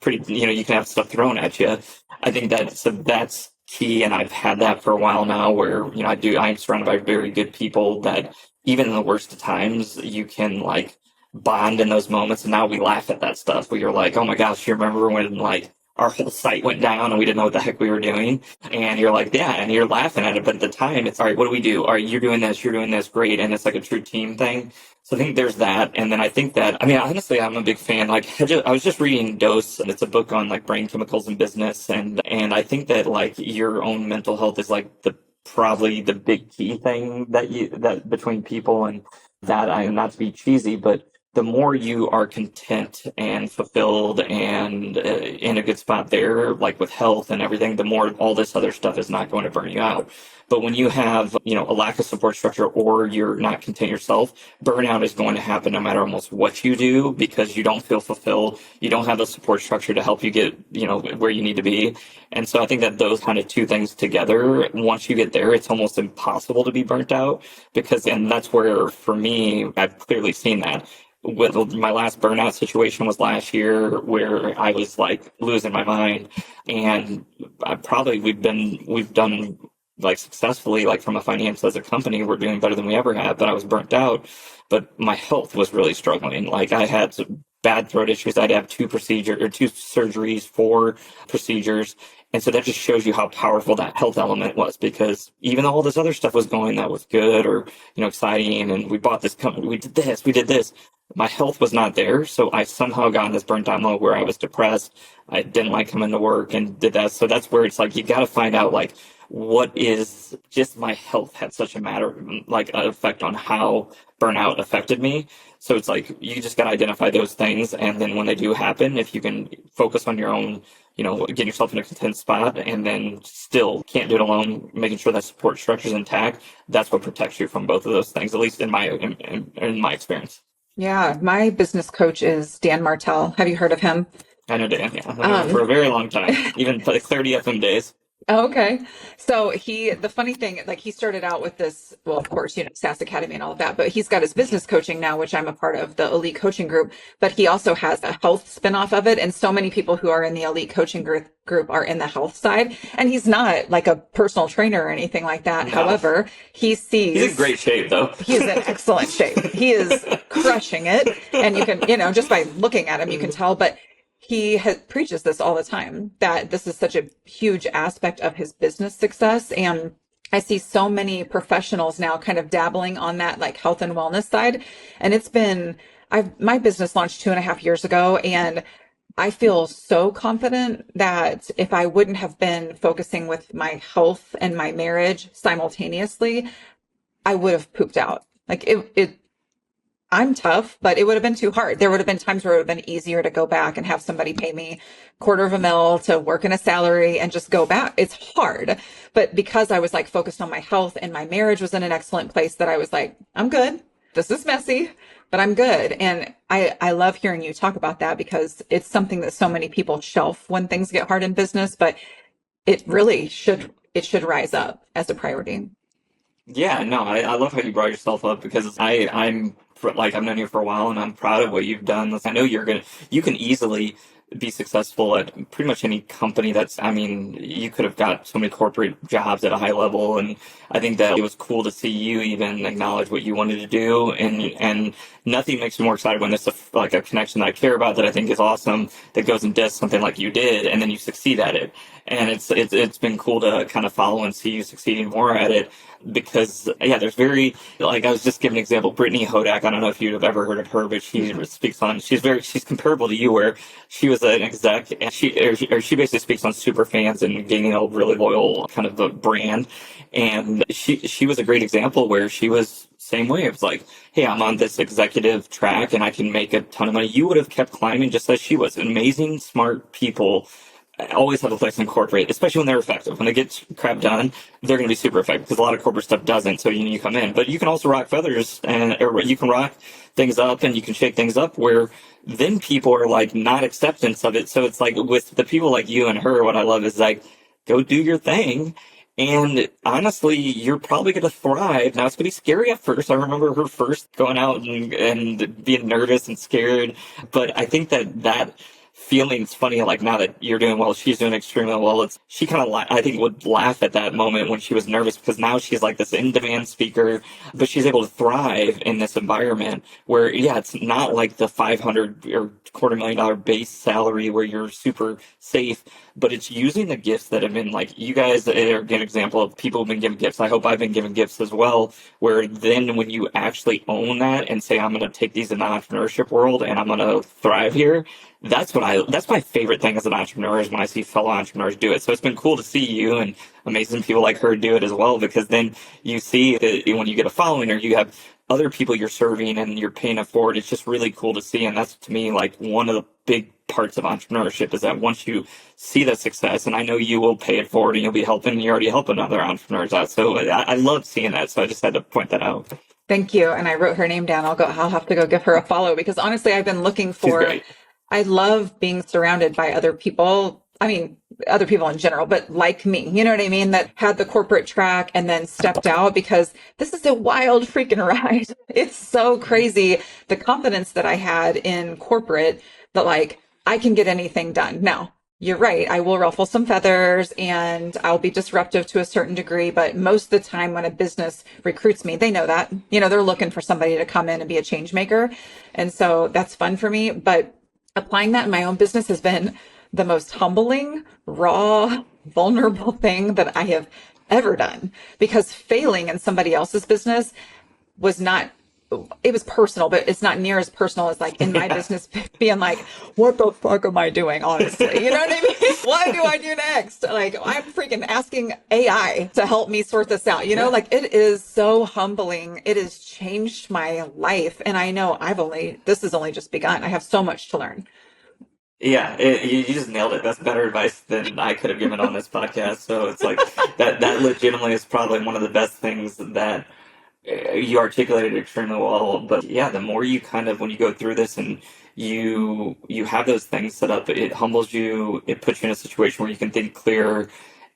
you can have stuff thrown at you. I think that's key. And I've had that for a while now, where, I'm surrounded by very good people that even in the worst of times, you can like bond in those moments. And now we laugh at that stuff where you're like, oh my gosh, you remember when like our whole site went down and we didn't know what the heck we were doing? And you're like, yeah, and you're laughing at it. But at the time, it's all right, what do we do? All right, you're doing this, great. And it's like a true team thing. So I think there's that. And then I think that, honestly, I'm a big fan. Like, I was just reading Dose, and it's a book on like brain chemicals and business. And I think that like your own mental health is like probably the big key thing that between people, and that, not to be cheesy, but the more you are content and fulfilled and in a good spot there, like with health and everything, the more all this other stuff is not going to burn you out. But when you have, a lack of support structure or you're not content yourself, burnout is going to happen no matter almost what you do because you don't feel fulfilled. You don't have a support structure to help you get, where you need to be. And so I think that those kind of two things together, once you get there, it's almost impossible to be burnt out and that's where, for me, I've clearly seen that. With my last burnout situation was last year where I was like losing my mind, and we've done like successfully, like from a finance as a company, we're doing better than we ever have, but I was burnt out. But my health was really struggling. Like I had some bad throat issues. I'd have two surgeries, 4 procedures. And so that just shows you how powerful that health element was, because even though all this other stuff was going that was good or, exciting, and we bought this company, we did this, my health was not there. So I somehow got in this burnt out mode where I was depressed. I didn't like coming to work and did that. So that's where it's like, you got to find out like, what is just my health had such an effect on how burnout affected me. So it's like, you just got to identify those things. And then when they do happen, if you can focus on your own, get yourself in a content spot and then still can't do it alone, making sure that support structure is intact, that's what protects you from both of those things, at least in my experience. Yeah. My business coach is Dan Martell. Have you heard of him? I know Dan, yeah. I've known him for a very long time, even like 30 FM days. Oh, okay. So the funny thing, like he started out with this, well, of course, SaaS Academy and all of that, but he's got his business coaching now, which I'm a part of, the elite coaching group, but he also has a health spinoff of it. And so many people who are in the elite coaching group are in the health side. And he's not like a personal trainer or anything like that. No. However, he's in great shape though. He is in excellent shape. He is crushing it. And you can, just by looking at him, you can tell, but he preaches this all the time, that this is such a huge aspect of his business success. And I see so many professionals now kind of dabbling on that like health and wellness side. And my business launched 2.5 years ago, and I feel so confident that if I wouldn't have been focusing with my health and my marriage simultaneously, I would have pooped out. Like I'm tough, but it would have been too hard. There would have been times where it would have been easier to go back and have somebody pay me $250,000 to work in a salary and just go back. It's hard. But because I was like focused on my health and my marriage was in an excellent place, that I was like, I'm good. This is messy, but I'm good. And I love hearing you talk about that, because it's something that so many people shelf when things get hard in business, but it really should rise up as a priority. Yeah, no, I love how you brought yourself up, because I've known you for a while and I'm proud of what you've done. I know you can easily be successful at pretty much any company you could have got so many corporate jobs at a high level. And I think that it was cool to see you even acknowledge what you wanted to do. And nothing makes me more excited when there's a connection that I care about, that I think is awesome, that goes and does something like you did, and then you succeed at it. And it's been cool to kind of follow and see you succeeding more at it, because there's I was just giving an example, Brittany Hodak. I don't know if you've ever heard of her, but she's comparable to you, where she was an exec, and she basically speaks on super fans and gaining a really loyal kind of a brand. And she was a great example where she was same way. It was like, hey, I'm on this executive track and I can make a ton of money. You would have kept climbing just as she was. Amazing, smart people always have a place in corporate, especially when they're effective. When they get crap done, they're going to be super effective, because a lot of corporate stuff doesn't. So you come in, but you can also rock feathers, or you can rock things up and you can shake things up, where then people are like not acceptance of it. So it's like with the people like you and her, what I love is like, go do your thing. And honestly, you're probably going to thrive. Now, it's going to be scary at first. I remember her first going out and being nervous and scared. But I think that feeling's funny. Like, now that you're doing well, she's doing extremely well. She kind of, I think, would laugh at that moment when she was nervous, because now she's like this in-demand speaker, but she's able to thrive in this environment where, it's not like the $500,000 or $250,000 base salary where you're super safe, but it's using the gifts that have been, like, you guys are a good example of people who've been given gifts. I hope I've been given gifts as well, where then when you actually own that and say, I'm going to take these in the entrepreneurship world and I'm going to thrive here, that's my favorite thing as an entrepreneur, is when I see fellow entrepreneurs do it. So it's been cool to see you and amazing people like her do it as well, because then you see that when you get a following or you have other people you're serving and you're paying it forward. It's just really cool to see. And that's, to me, like one of the big parts of entrepreneurship, is that once you see the success, and I know you will pay it forward and you'll be helping, and you're already helping other entrepreneurs out. So I love seeing that. So I just had to point that out. Thank you. And I wrote her name down. I'll have to go give her a follow, because honestly, I've been looking for, I love being surrounded by other people. I mean, other people in general, but like me, you know what I mean? That had the corporate track and then stepped out, because this is a wild freaking ride. It's so crazy. The confidence that I had in corporate, that like, I can get anything done. Now, you're right. I will ruffle some feathers and I'll be disruptive to a certain degree. But most of the time when a business recruits me, they know that, you know, they're looking for somebody to come in and be a change maker. And so that's fun for me. But applying that in my own business has been the most humbling, raw, vulnerable thing that I have ever done, because failing in somebody else's business was not, it was personal, but it's not near as personal as like in my business being like, what the fuck am I doing? Honestly, you know what I mean? What do I do next? Like, I'm freaking asking AI to help me sort this out. You know, like, it is so humbling. It has changed my life. And I know this has only just begun. I have so much to learn. Yeah, you just nailed it. That's better advice than I could have given on this podcast. So it's like that legitimately is probably one of the best things that you articulated extremely well. But yeah, the more you kind of, when you go through this and you have those things set up, it humbles you. It puts you in a situation where you can think clear.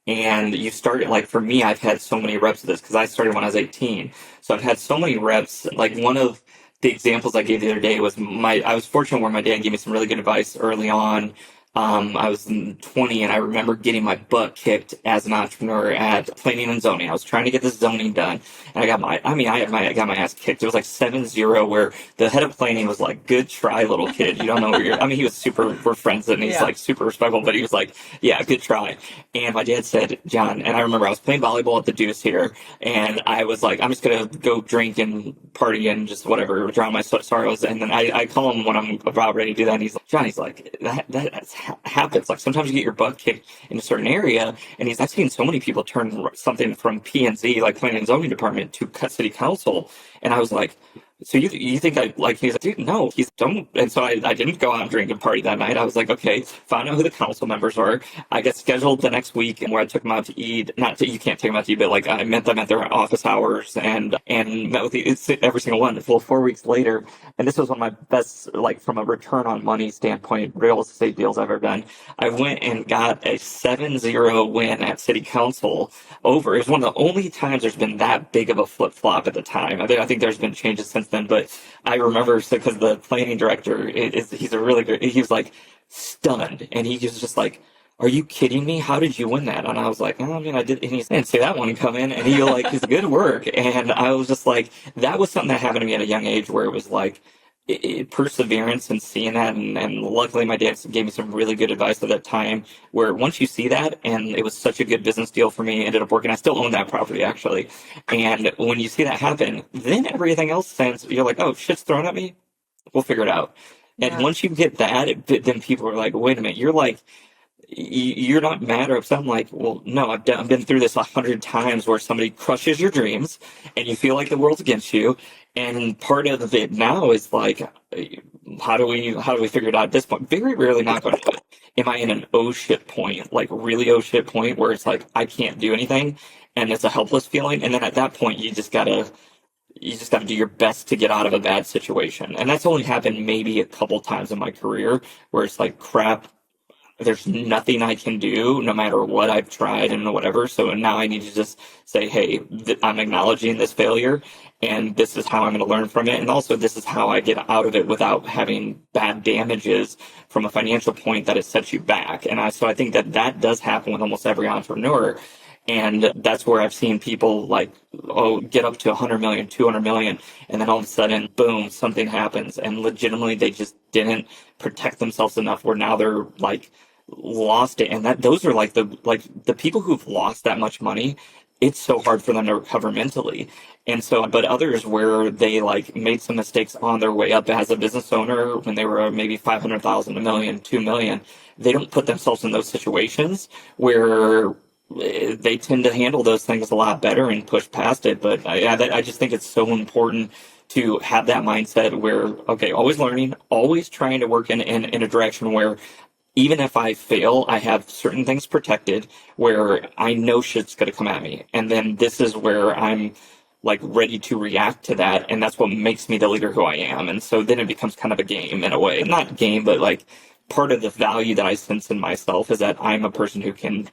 And you start, like, for me, I've had so many reps of this because I started when I was 18. So I've had so many reps. Like, one of the examples I gave the other day was I was fortunate where my dad gave me some really good advice early on. I was 20 and I remember getting my butt kicked as an entrepreneur at planning and zoning. I was trying to get this zoning done and I got my ass kicked. It was like 7-0, where the head of planning was like, good try, little kid. You don't know where you're, I mean, he was we're friends and he's like super respectful, but he was like, yeah, good try. And my dad said, John, and I remember I was playing volleyball at the Deuce here and I was like, I'm just going to go drink and party and just whatever, drown my sorrows. And then I call him when I'm about ready to do that. And he's like, John, he's like, that's happens. Like, sometimes you get your butt kicked in a certain area, and I've seen so many people turn something from P&Z, like planning and zoning department, to city council. And I was like, so you think I like, he's like, dude, no, he's don't. And so I didn't go out and drink and party that night. I was like, okay, found out who the council members are. I got scheduled the next week where I took them out to eat. You can't take them out to eat, but like I met them at their office hours and met with every single one. Well, 4 weeks later, and this was one of my best, like, from a return on money standpoint, real estate deals I've ever done. I went and got a 7-0 win at city council over. It was one of the only times there's been that big of a flip flop at the time. I think there's been changes since then, but I remember, because the planning director he's a really good, he was like stunned, and he was just like, are you kidding me? How did you win that? And I was like, oh, I mean, I did. And he didn't see that one come in, and he like, it's good work. And I was just like, that was something that happened to me at a young age, where it was like, perseverance and seeing that, and luckily my dad gave me some really good advice at that time, where once you see that, and it was such a good business deal for me, ended up working. I still own that property, actually. And when you see that happen, then everything else sense, you're like, oh, shit's thrown at me, we'll figure it out. And once you get that, then people are like, wait a minute, you're not mad or upset. I'm like, well, no, I've been through this 100 times, where somebody crushes your dreams and you feel like the world's against you. And part of it now is like, how do we figure it out at this point? Very rarely not going to do it. Am I in an oh shit point, like really oh shit point, where it's like, I can't do anything and it's a helpless feeling? And then at that point, you just gotta do your best to get out of a bad situation. And that's only happened maybe a couple times in my career, where it's like, crap, there's nothing I can do no matter what I've tried and whatever. So now I need to just say, hey, I'm acknowledging this failure, and this is how I'm going to learn from it. And also, this is how I get out of it without having bad damages from a financial point that it sets you back. And so I think that does happen with almost every entrepreneur. And that's where I've seen people like, get up to 100 million, 200 million. And then all of a sudden, boom, something happens. And legitimately, they just didn't protect themselves enough, where now they're like, lost it. And those are like the people who've lost that much money, it's so hard for them to recover mentally. And so, but others where they like made some mistakes on their way up as a business owner, when they were maybe 500,000, a million, 2 million, they don't put themselves in those situations, where they tend to handle those things a lot better and push past it. But I just think it's so important to have that mindset where, okay, always learning, always trying to work in a direction where even if I fail, I have certain things protected where I know shit's going to come at me. And then this is where I'm like ready to react to that. And that's what makes me the leader who I am. And so then it becomes kind of a game in a way. Not game, but like part of the value that I sense in myself is that I'm a person who can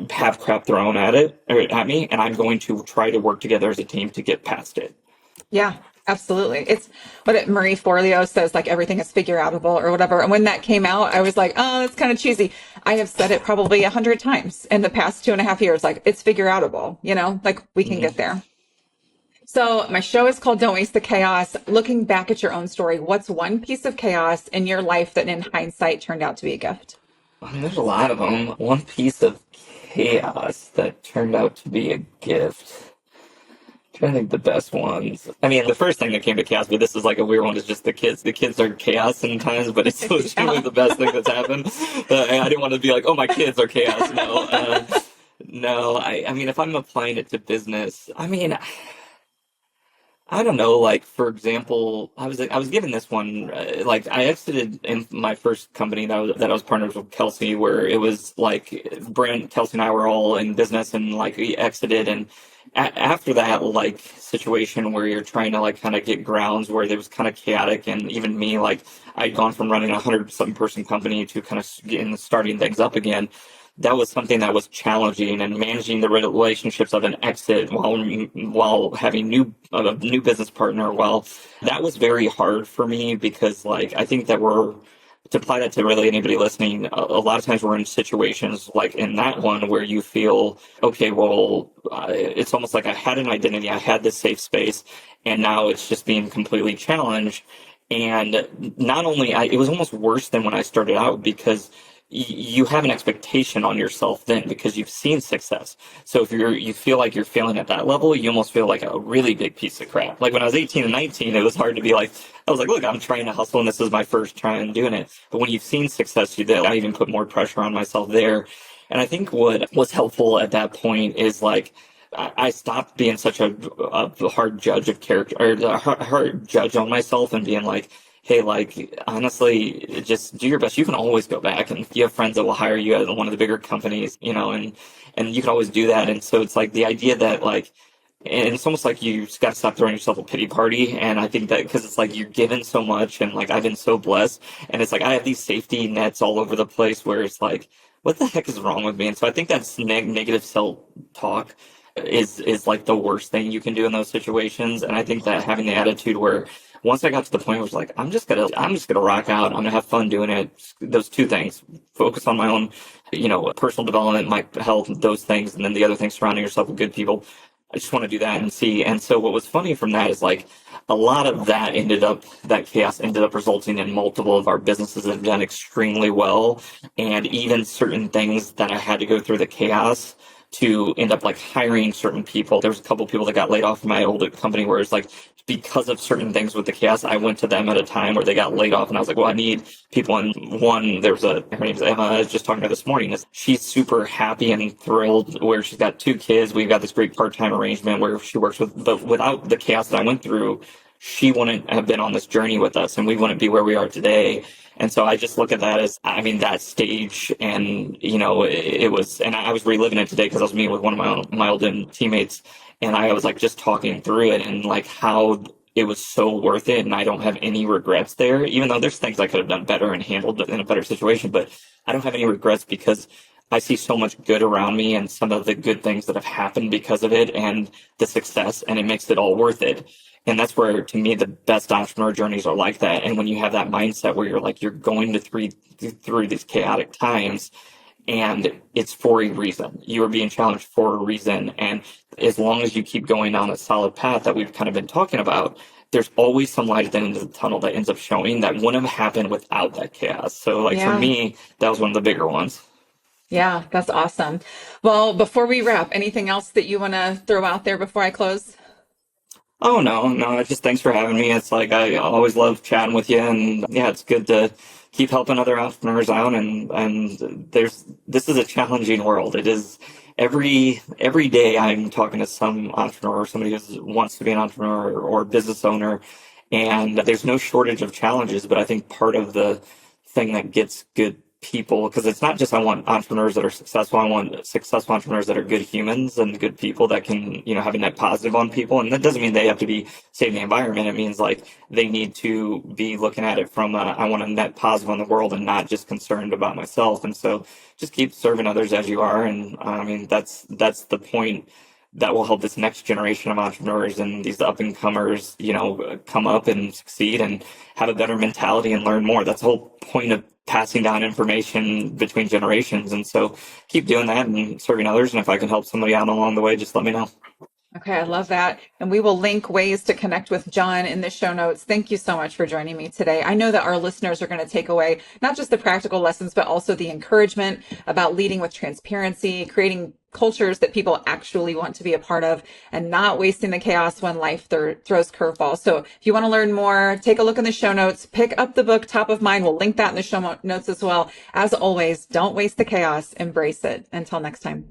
have crap thrown at it or at me, and I'm going to try to work together as a team to get past it. Yeah, absolutely. It's what Marie Forleo says, like everything is figure outable or whatever. And when that came out, I was like, oh, that's kind of cheesy. I have said it probably 100 times in the past 2.5 years. Like, it's figure outable, like we can get there. So my show is called Don't Waste the Chaos. Looking back at your own story, what's one piece of chaos in your life that in hindsight turned out to be a gift? I mean, there's a lot of them. One piece of chaos that turned out to be a gift. I'm trying to think the best ones. I mean, the first thing that came to chaos, but this is like a weird one, is just the kids. The kids are chaos sometimes, but it's legitimately the best thing that's happened. I didn't want to be like, oh, my kids are chaos. No, I mean, if I'm applying it to business, I don't know, like, for example, I was given this one, like, I exited in my first company that I was partners with Kelsey, where it was like Brent, Kelsey and I were all in business, and like we exited. And after that, like, situation where you're trying to like kind of get grounds where it was kind of chaotic. And even me, like, I'd gone from running 100-something person company to kind of starting things up again. That was something that was challenging, and managing the relationships of an exit while having a new business partner. Well, that was very hard for me because, like, I think that to apply that to really anybody listening, a lot of times we're in situations like in that one where you feel, okay, well, it's almost like I had an identity, I had this safe space, and now it's just being completely challenged. And not only, it was almost worse than when I started out, because you have an expectation on yourself then because you've seen success. So if you feel like you're failing at that level, you almost feel like a really big piece of crap. Like when I was 18 and 19, it was hard to be like, I was like, look, I'm trying to hustle and this is my first try in doing it. But when you've seen success, I even put more pressure on myself there. And I think what was helpful at that point is like, I stopped being such a hard judge of character, or a hard judge on myself, and being like, hey, like, honestly, just do your best. You can always go back, and you have friends that will hire you at one of the bigger companies, and you can always do that. And so it's like the idea that, like, and it's almost like you just got to stop throwing yourself a pity party. And I think that because it's like you're given so much, and like I've been so blessed, and it's like I have these safety nets all over the place where it's like, what the heck is wrong with me? And so I think that's negative self-talk is like the worst thing you can do in those situations. And I think that having the attitude where once I got to the point where it's like, I'm just gonna rock out. I'm gonna have fun doing it. Those two things: focus on my own, personal development, my health, those things, and then the other thing, surrounding yourself with good people. I just want to do that and see. And so what was funny from that is like a lot of that chaos ended up resulting in multiple of our businesses that have done extremely well, and even certain things that I had to go through the chaos to end up like hiring certain people. There was a couple of people that got laid off from my old company where it's like, because of certain things with the chaos, I went to them at a time where they got laid off, and I was like, well, I need people. And one, her name's Emma, I was just talking to her this morning. She's super happy and thrilled where she's got 2 kids. We've got this great part-time arrangement where she works with, but without the chaos that I went through, she wouldn't have been on this journey with us, and we wouldn't be where we are today. And so I just look at that as, that stage, and, it was, and I was reliving it today because I was meeting with one of my old teammates, and I was like just talking through it and like how it was so worth it. And I don't have any regrets there, even though there's things I could have done better and handled in a better situation, but I don't have any regrets because I see so much good around me and some of the good things that have happened because of it and the success, and it makes it all worth it. And that's where, to me, the best entrepreneur journeys are like that. And when you have that mindset where you're like, you're going through these chaotic times, and it's for a reason. You are being challenged for a reason. And as long as you keep going down a solid path that we've kind of been talking about, there's always some light at the end of the tunnel that ends up showing that wouldn't have happened without that chaos. So like for me, that was one of the bigger ones. Yeah, that's awesome. Well, before we wrap, anything else that you want to throw out there before I close? Oh, no, just thanks for having me. It's like, I always love chatting with you, and yeah, it's good to keep helping other entrepreneurs out. And this is a challenging world. It is, every day I'm talking to some entrepreneur, somebody who wants to be an entrepreneur or business owner, and there's no shortage of challenges. But I think part of the thing that gets good people, because it's not just I want entrepreneurs that are successful, I want successful entrepreneurs that are good humans and good people that can, have a net positive on people. And that doesn't mean they have to be saving the environment. It means like they need to be looking at it from I want a net positive on the world and not just concerned about myself. And so just keep serving others as you are. And I mean, that's the point that will help this next generation of entrepreneurs and these up and comers, come up and succeed and have a better mentality and learn more. That's the whole point of passing down information between generations. And so keep doing that and serving others. And if I can help somebody out along the way, just let me know. Okay, I love that. And we will link ways to connect with John in the show notes. Thank you so much for joining me today. I know that our listeners are going to take away not just the practical lessons, but also the encouragement about leading with transparency, creating cultures that people actually want to be a part of, and not wasting the chaos when life throws curveballs. So if you want to learn more, take a look in the show notes, pick up the book Top of Mind. We'll link that in the show notes as well. As always, don't waste the chaos, embrace it. Until next time.